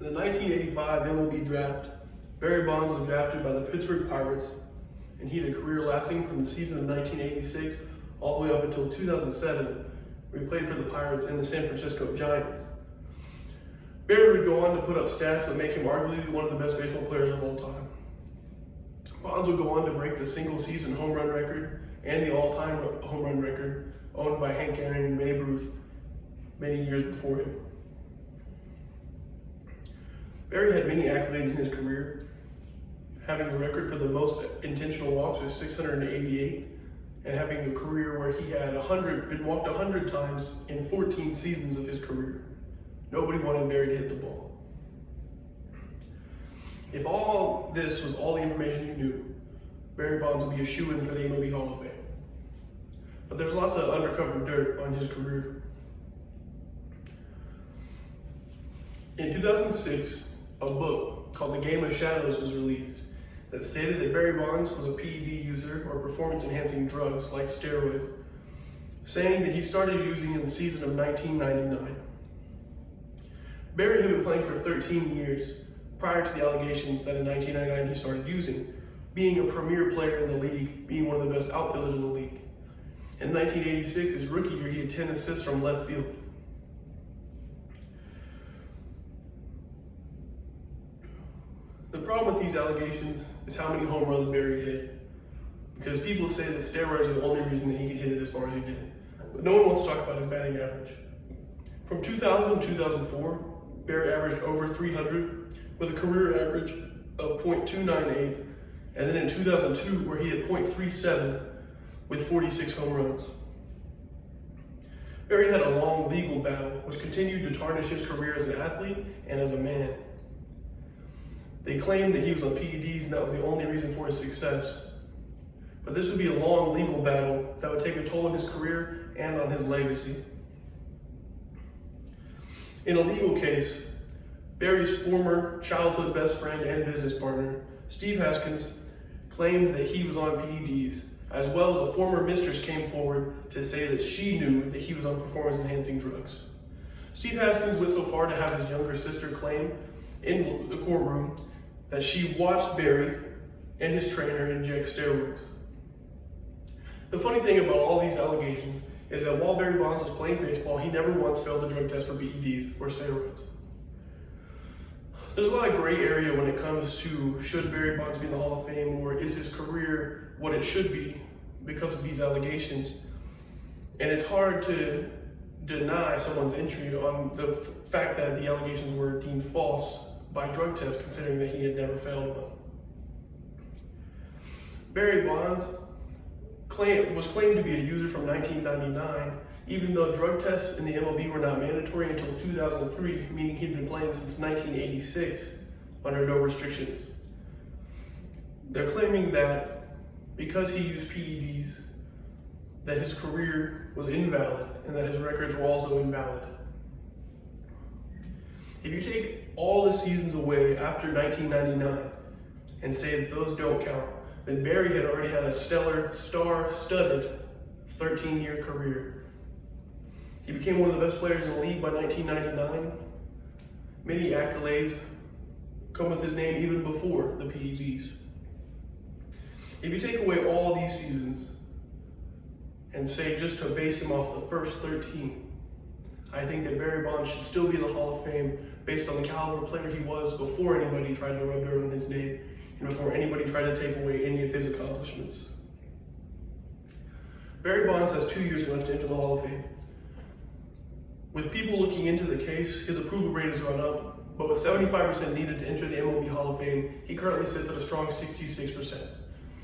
In the 1985 MLB draft, Barry Bonds was drafted by the Pittsburgh Pirates, and he had a career lasting from the season of 1986 all the way up until 2007, where he played for the Pirates and the San Francisco Giants. Barry would go on to put up stats that make him arguably one of the best baseball players of all time. Bonds would go on to break the single-season home run record and the all-time home run record owned by Hank Aaron and Babe Ruth many years before him. Barry had many accolades in his career, having the record for the most intentional walks with 688, and having a career where he had been walked 100 times in 14 seasons of his career. Nobody wanted Barry to hit the ball. If all this was all the information you knew, Barry Bonds would be a shoo-in for the MLB Hall of Fame. But there's lots of undercover dirt on his career. In 2006, a book called The Game of Shadows was released that stated that Barry Bonds was a PED user or performance-enhancing drugs like steroids, saying that he started using in the season of 1999. Barry had been playing for 13 years prior to the allegations that in 1999 he started using, being a premier player in the league, being one of the best outfielders in the league. In 1986, his rookie year, he had 10 assists from left field. The problem with these allegations is how many home runs Barry hit, because people say that steroids are the only reason that he could hit it as far as he did. But no one wants to talk about his batting average. From 2000 to 2004, Barry averaged over 300 with a career average of .298, and then in 2002 where he had .37 with 46 home runs. Barry had a long legal battle which continued to tarnish his career as an athlete and as a man. They claimed that he was on PEDs and that was the only reason for his success. But this would be a long legal battle that would take a toll on his career and on his legacy. In a legal case, Barry's former childhood best friend and business partner, Steve Haskins, claimed that he was on PEDs, as well as a former mistress came forward to say that she knew that he was on performance-enhancing drugs. Steve Haskins went so far to have his younger sister claim in the courtroom that she watched Barry and his trainer inject steroids. The funny thing about all these allegations is that while Barry Bonds was playing baseball, he never once failed a drug test for PEDs or steroids. There's a lot of gray area when it comes to should Barry Bonds be in the Hall of Fame, or is his career what it should be because of these allegations. And it's hard to deny someone's entry on the fact that the allegations were deemed false by drug tests, considering that he had never failed one. Barry Bonds was claimed to be a user from 1999, even though drug tests in the MLB were not mandatory until 2003, meaning he'd been playing since 1986 under no restrictions. They're claiming that because he used PEDs, that his career was invalid and that his records were also invalid. If you take all the seasons away after 1999 and say that those don't count, then Barry had already had a stellar, star-studded 13-year career. He became one of the best players in the league by 1999. Many accolades come with his name even before the PEDs. If you take away all these seasons and say just to base him off the first 13, I think that Barry Bonds should still be in the Hall of Fame based on the caliber player he was before anybody tried to rub dirt on his name and before anybody tried to take away any of his accomplishments. Barry Bonds has 2 years left to enter the Hall of Fame. With people looking into the case, his approval rate has gone up, but with 75% needed to enter the MLB Hall of Fame, he currently sits at a strong 66%.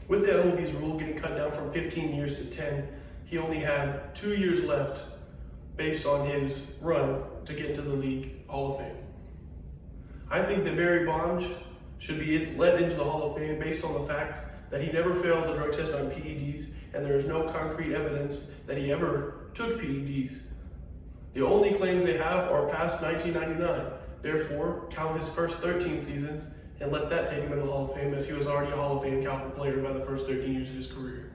With the MLB's rule getting cut down from 15 years to 10, he only had 2 years left based on his run to get into the League Hall of Fame. I think that Barry Bonds should be let into the Hall of Fame based on the fact that he never failed a drug test on PEDs, and there is no concrete evidence that he ever took PEDs. The only claims they have are past 1999. Therefore, count his first 13 seasons and let that take him into the Hall of Fame, as he was already a Hall of Fame caliber player by the first 13 years of his career.